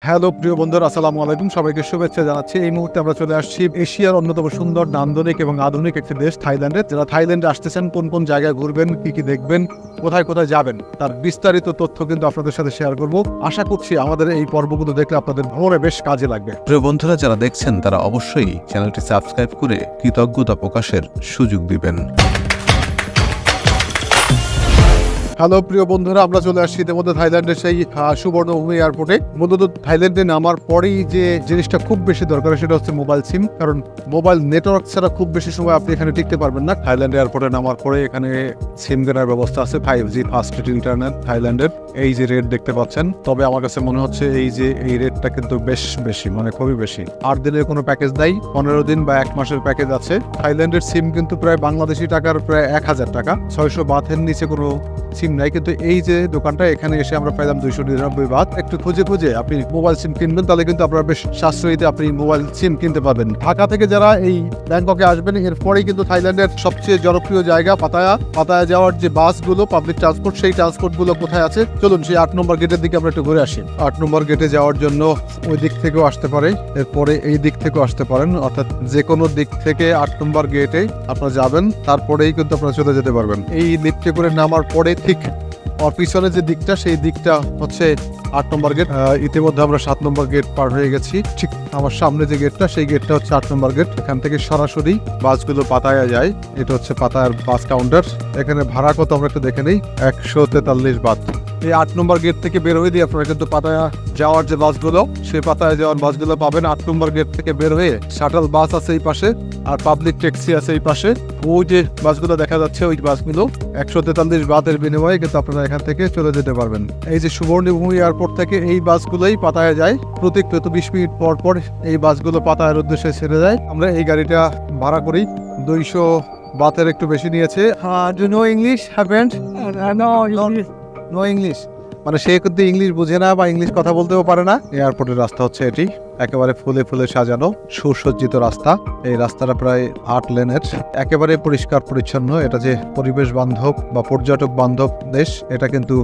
Hello প্রিয় বন্ধুরা, আসসালামু আলাইকুম। সবাইকে শুভেচ্ছা জানাচ্ছি। এই মুহূর্তে আমরা চলে আসছি এশিয়ার অন্যতম সুন্দর, নান্দনিক এবং আধুনিক একটি দেশ থাইল্যান্ডে। যারা থাইল্যান্ডে আসতেছেন, কোন কোন জায়গায় ঘুরবেন, কি কি দেখবেন, কোথায় কোথায় যাবেন, তার বিস্তারিত তথ্য কিন্তু আপনাদের সাথে শেয়ার করব। আশা করছি আমাদের এই পর্বগুলো দেখলে আপনাদের ভ্রমণে বেশ কাজে লাগবে। প্রিয় বন্ধুরা, যারা দেখছেন তারা অবশ্যই চ্যানেলটি সাবস্ক্রাইব করে কৃতজ্ঞতা প্রকাশের সুযোগ দিবেন। হ্যালো প্রিয় বন্ধুরা, আমরা চলে আসছি ইতিমধ্যে থাইল্যান্ডের সেই সুবর্ণভূমি এয়ারপোর্টে। মূলত থাইল্যান্ডে নামার পরেই যে জিনিসটা খুব বেশি দরকার সেটা হচ্ছে মোবাইল সিম, কারণ মোবাইল নেটওয়ার্ক ছাড়া খুব বেশি সময় আপনি এখানে টিকতে পারবেন না। থাইল্যান্ড এয়ারপোর্টে নামার পরে এখানে সিম কেনার ব্যবস্থা আছে, 5G ফাস্ট ইন্টারনেট থাইল্যান্ডের। এই যে রেট দেখতে পাচ্ছেন, তবে আমার কাছে মনে হচ্ছে এই রেটটা কিন্তু বেশ বেশি, মানে খুবই বেশি। 8 দিনের কোনো প্যাকেজ নাই, 15 দিন বা 1 মাসের প্যাকেজ আছে। থাইল্যান্ডের সিম কিন্তু প্রায় বাংলাদেশি টাকার প্রায় 1000 টাকা, 600 বাথের নিচে কোনো সিম নাই। কিন্তু এই যে দোকানটা, এখানে এসে আমরা পাইলাম 299 বাত। একটু খুঁজে খুঁজে আপনি মোবাইল সিম কিনবেন, তাহলে কিন্তু আপনারা বেশ সাশ্রয়ীতে আপনি মোবাইল সিম কিনতে পারবেন। ঢাকা থেকে যারা এই ব্যাংককে আসবেন, এরপরেই কিন্তু থাইল্যান্ডের সবচেয়ে জনপ্রিয় জায়গা পাতায়া যাওয়ার যে বাসগুলো, পাবলিক ট্রান্সপোর্ট, সেই ট্রান্সপোর্টগুলো কোথায় আছে চলুন সেই 8 নম্বর গেটের দিকে আমরা একটু ঘুরে আসি। 8 নম্বর গেটে যাওয়ার জন্য ওই দিক থেকেও আসতে পারে, এরপরে এই দিক থেকেও আসতে পারেন, অর্থাৎ যে কোনো দিক থেকে 8 নম্বর গেটে আপনারা যাবেন, তারপরেই কিন্তু আপনারা চলে যেতে পারবেন। এই লিফটে করে নামার পরে ঠিক আর পিছনে যে দিকটা, সেই দিকটা হচ্ছে 8 নম্বর গেট। ইতিমধ্যে আমরা 7 নম্বর গেট পার হয়ে গেছি। ঠিক আমার সামনে যে গেটটা, সেই গেটটা হচ্ছে 8 নম্বর গেট। এখান থেকে সরাসরি বাসগুলো পাতায়া যায়। এটা হচ্ছে পাতায়ার বাস কাউন্টার। এখানে ভাড়া কত আমরা একটু দেখে নেই, 143 বাত। এই 8 নম্বর গেট থেকে বের হয়ে দিয়ে আপনারা কিন্তু পাতায়া যাওয়ার যে বাসগুলো, সেই পাতায়া যাওয়ার বাসগুলো পাবেন। 8 নম্বর গেট থেকে বের হয়ে শাটল বাস আছে এই পাশে, আর পাবলিক ট্যাক্সি আছে এই পাশে। ওই যে বাসগুলো দেখা যাচ্ছে, ওই বাসগুলো 143 বাতের বিনিময়ে কিন্তু আপনারা এখান থেকে চলে যেতে পারবেন। এই যে সুবর্ণভূমি এয়ারপোর্ট থেকে এই বাসগুলোই পাতায়া যায়। প্রতি 20 মিনিট পর পর এই বাসগুলো পাতায়ার উদ্দেশ্যে ছেড়ে যায়। আমরা এই গাড়িটা ভাড়া করি, 200 বাতের একটু বেশি নিয়েছে। Do no English haven't? No English, মানে সে কিন্তু ইংলিশ বুঝে না বা ইংলিশ কথা বলতেও পারে না। এয়ারপোর্টের রাস্তা হচ্ছে এটি, একেবারে ফুলে ফুলে সাজানো, সুসজ্জিত রাস্তা। এই রাস্তাটা প্রায় 8 লেনের, একেবারে পরিষ্কার পরিচ্ছন্ন। এটা যে পরিবেশ বান্ধব বা পর্যটক বান্ধব দেশ, এটা কিন্তু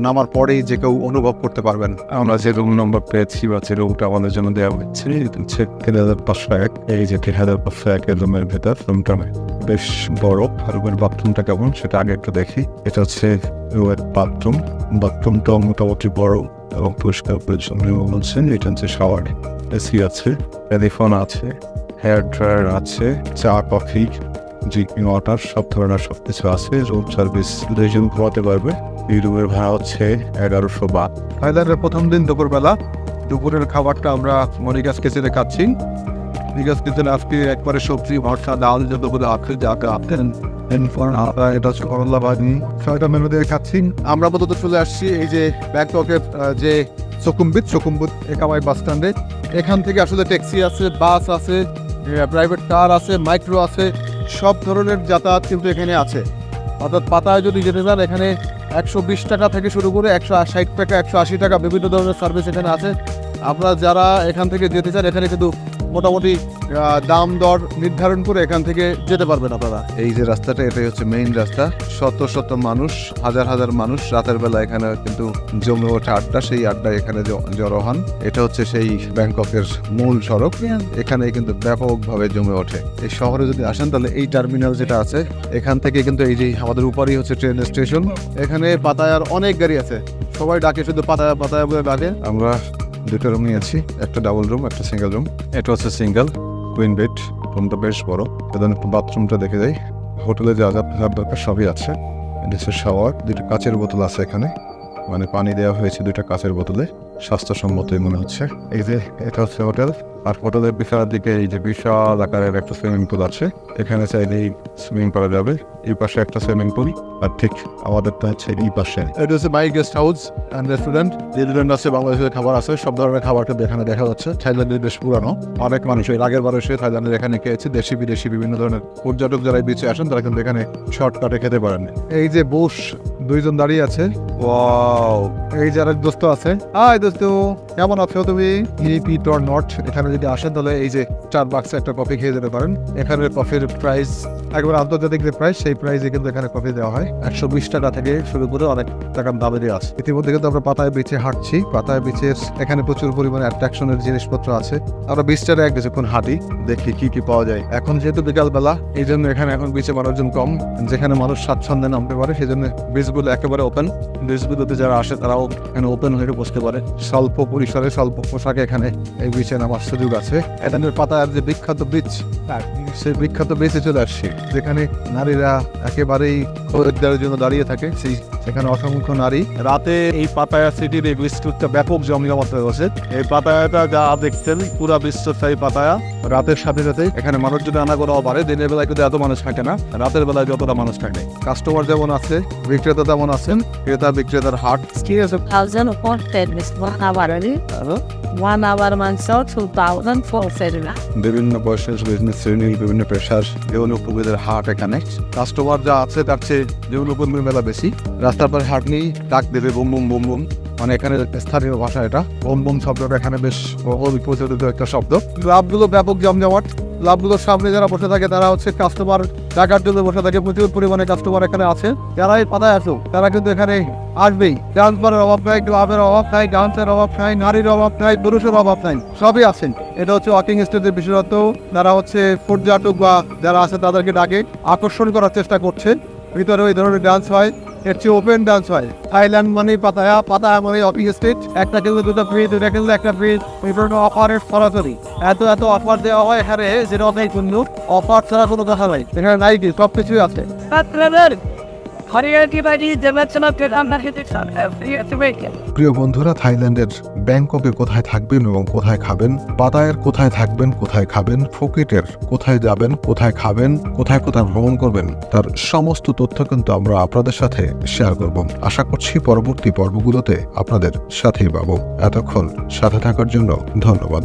নামার পরেই যে কেউ অনুভব করতে পারবেন। আমরা যে রুম নম্বর পেয়েছি বা যে রুমটা আমাদের জন্য দেওয়া হচ্ছে, 3501। এই যে 3501 এর রুমের ভেতর, রুমটা বেশ বড়। আর রুমের বাথরুমটা কেমন সেটা আগে একটু দেখি। এটা হচ্ছে রুমের বাথরুম। বাথরুমটা মোটামুটি বড় এবং পরিষ্কার পরিচ্ছন্ন বলছেন। এটা হচ্ছে শাওয়ার, এসি আছে, টেলিফোন আছে, হেয়ার ড্রায়ার আছে, চা, কফি, ড্রিঙ্কিং ওয়াটার, সব ধরনের সব কিছু আছে। রুম সার্ভিস 2 জন ঘুমাতে পারবে। এই রুমের ভাড়া হচ্ছে 1100 বাত। থাইল্যান্ডের প্রথম দিন দুপুরবেলা, দুপুরের খাবারটা আমরা মনিগাস কিচেনে খাচ্ছি। মনিগাস কিচেনে আজকে একবারে সবজি, ভর্তা, ডাল যত করে আছে, যাকে আছেন এটা হচ্ছে করলা ভাজি, 6টা মেনু দিয়ে খাচ্ছি। আমরা মূলত চলে আসছি এই যে ব্যাংককের যে সুকুমবিত একামাই বাস স্ট্যান্ডে। এখান থেকে আসলে ট্যাক্সি আছে, বাস আছে, প্রাইভেট কার আছে, মাইক্রো আছে, সব ধরনের যাতায়াত কিন্তু এখানে আছে। অর্থাৎ পাতায় যদি যেতে চান, এখানে 120 টাকা থেকে শুরু করে 160 টাকা, 180 টাকা বিভিন্ন ধরনের সার্ভিস এখানে আছে। আপনারা যারা এখান থেকে যেতে চান, এখানে কিন্তু মোটামুটি দাম দর নির্ধারণ করে এখান থেকে যেতে পারবেন আপনারা। এই যে রাস্তাটা, এটাই হচ্ছে মেইন রাস্তা। শত শত মানুষ, হাজার হাজার মানুষ রাতের বেলা এখানে কিন্তু জমে ওঠে আড্ডা। সেই আড্ডায় এখানে জড়ো হন। এটা হচ্ছে সেই ব্যাংককের মূল সড়ক, এখানে কিন্তু ব্যাপকভাবে জমে ওঠে। এই শহরে যদি আসেন, তাহলে এই টার্মিনাল যেটা আছে, এখান থেকে কিন্তু এই যে আমাদের উপরেই হচ্ছে ট্রেন স্টেশন। এখানে পাতায়ার অনেক গাড়ি আছে, সবাই ডাকে শুধু পাতায়া পাতায়া বলে ডাকে। আমরা 2টা রুম নিয়েছি, একটা ডাবল রুম, একটা সিঙ্গেল রুম। এটা হচ্ছে সিঙ্গেল কুইন বেড, রুমটা বেশ বড়। এখানে একটু বাথরুমটা দেখে যাই। হোটেলে যা যা দরকার সবই আছে। এটা হচ্ছে শাওয়ার, 2টা কাচের বোতল আছে এখানে, মানে পানি দেওয়া হয়েছে 2টা কাচের বোতলে, স্বাস্থ্যসম্মতই মনে হচ্ছে। এই যে এটা হচ্ছে হোটেল, আর হোটেলের পিছনের দিকে এই যে বিশাল আকারের একটা সুইমিং পুল আছে। এখানে চাইলেই সুইমিং করা যাবে। এই পাশে একটা সুইমিং পুল, আর ঠিক আমাদেরটা হচ্ছে এই পাশে। এটা হচ্ছে my guest house and restaurant. Restaurant আছে, বাংলাদেশের খাবার আছে, সব ধরনের খাবারটা এখানে দেখা যাচ্ছে। থাইল্যান্ডের বেশ পুরানো, অনেক মানুষ এর আগের বার এসে থাইল্যান্ডের এখানে খেয়েছে। দেশি বিদেশি বিভিন্ন ধরনের পর্যটক যারা এই বিচে আসেন, তারা কিন্তু এখানে শর্টকাটে খেতে পারেন। এই যে দুইজন দাঁড়িয়ে আছে। ওয়াও, এই যারা দোস্ত আছে, হাই দোস্ত, কেমন আছো তুমি? ইপি টর নট, এখানে যদি আসেন তাহলে এই যে স্টারবাকসে একটা কফি খেয়ে যেতে পারেন। এখানের কফির প্রাইস একবার আন্তর্জাতিক যে প্রাইস, সেই প্রাইসে কিন্তু এখানে কফি দেওয়া হয়। 120 টাকা থেকে শুরু করে অনেক টাকার দামেরই আছে। ইতিমধ্যে কিন্তু আমরা পাতায় বিচে হাঁটছি। পাতায় বিচের এখানে প্রচুর পরিমাণে অ্যাট্রাকশনের জিনিসপত্র আছে। আমরা বিচটারে এক কিছুক্ষণ হাঁটি, দেখি কি কি পাওয়া যায়। এখন যেহেতু বিকালবেলা, এই জন্য এখানে এখন বিচে মানুষজন কম, যেখানে মানুষ স্বাচ্ছন্দ্যে নামতে পারে সেই জন্য বিচগুলো একেবারে ওপেন। বিচগুলোতে যারা আসে তারাও এখানে ওপেন হয়ে বসতে পারে। স্বল্প পরিসরে স্বল্প পোশাকে এখানে এই বিচে নামার সুযোগ আছে। এখানের পাতার যে বিখ্যাত বিচ, সেই বিখ্যাত বিচে চলে আসছি, যেখানে নারীরা একেবারেই খরিদ্দারের জন্য দাঁড়িয়ে থাকে। সেখানে অসংখ্য নারী। রাতে এই পাতায়া সিটির এই বিস্কুটটা ব্যাপক জমজমাট হয়ে গেছে। এই পাতায়াটা যা দেখছেন পুরা বিশ্বস্থায়ী পাতায়া। রাতের সাথে সাথে এখানে মানুষজন আনাগোনাও বাড়ে। দিনের বেলায় কিন্তু এত মানুষ থাকে না, রাতের বেলায় যতটা মানুষ থাকে। কাস্টমার যেমন আছে, বিক্রেতা তেমন আছেন। ক্রেতা বিক্রেতার হাট। 1,000 upon service 1 hour only. 1 hour মাংস 2,000 for service. বিভিন্ন বয়সের বিজনেস শ্রেণীর বিভিন্ন পেশার যৌনপূর্বীদের হাট এখানে। কাস্টমার যা আছে তার চেয়ে যৌনপূর্বীর মেলা বেশি। রাস্তার পরে হাট নিয়ে ডাক দেবে বুম বুম বুম বুম, মানে এখানে স্থানীয় ভাষা এটা। বুম বুম শব্দটা এখানে বেশ প্রচলিত একটা শব্দ। ক্লাবগুলো ব্যাপক জমজমাট। ক্লাবগুলোর সামনে যারা বসে থাকে তারা হচ্ছে কাস্টমার টাকার জন্য বসে থাকে। প্রচুর পরিমাণে কাস্টমার এখানে আছে। যারা এই পাতায় আসো তারা কিন্তু এখানে আসবেই। ডান্স বারের অভাব নাই, ক্লাবের অভাব নাই, ডান্সের অভাব নাই, নারীর অভাব নাই, পুরুষের অভাব নাই, সবই আছেন। এটা হচ্ছে ওয়াকিং স্টেজের বিশেষত্ব। তারা হচ্ছে পর্যটক বা যারা আছে তাদেরকে ডাকে আকর্ষণ করার চেষ্টা করছে। ভিতরে ওই ধরনের ডান্স হয়, এর চেয়ে ওপেন ডান্স হয়। থাইল্যান্ড মানে পাতায়া, পাতায়া মানে ওয়াকিং স্টেজ। একটা কিনলে দুটো ফ্রি, দুটা কিনলে একটা ফ্রি, এই ধরনের অফারের সরাসরি এত অফার দেওয়া হয় এখানে, যেটা অনেক সুন্দর। অফার ছাড়া কোনো কথা নাই এখানে, নাই কি সব কিছুই আছে। প্রিয় বন্ধুরা, থাইল্যান্ডের ব্যাংককে কোথায় থাকবেন এবং কোথায় খাবেন, পাতায়ের কোথায় থাকবেন, কোথায় খাবেন, ফুকেটের কোথায় যাবেন, কোথায় খাবেন, কোথায় কোথায় ভ্রমণ করবেন, তার সমস্ত তথ্য কিন্তু আমরা আপনাদের সাথে শেয়ার করব। আশা করছি পরবর্তী পর্বগুলোতে আপনাদের সাথেই পাবো। এতক্ষণ সাথে থাকার জন্য ধন্যবাদ।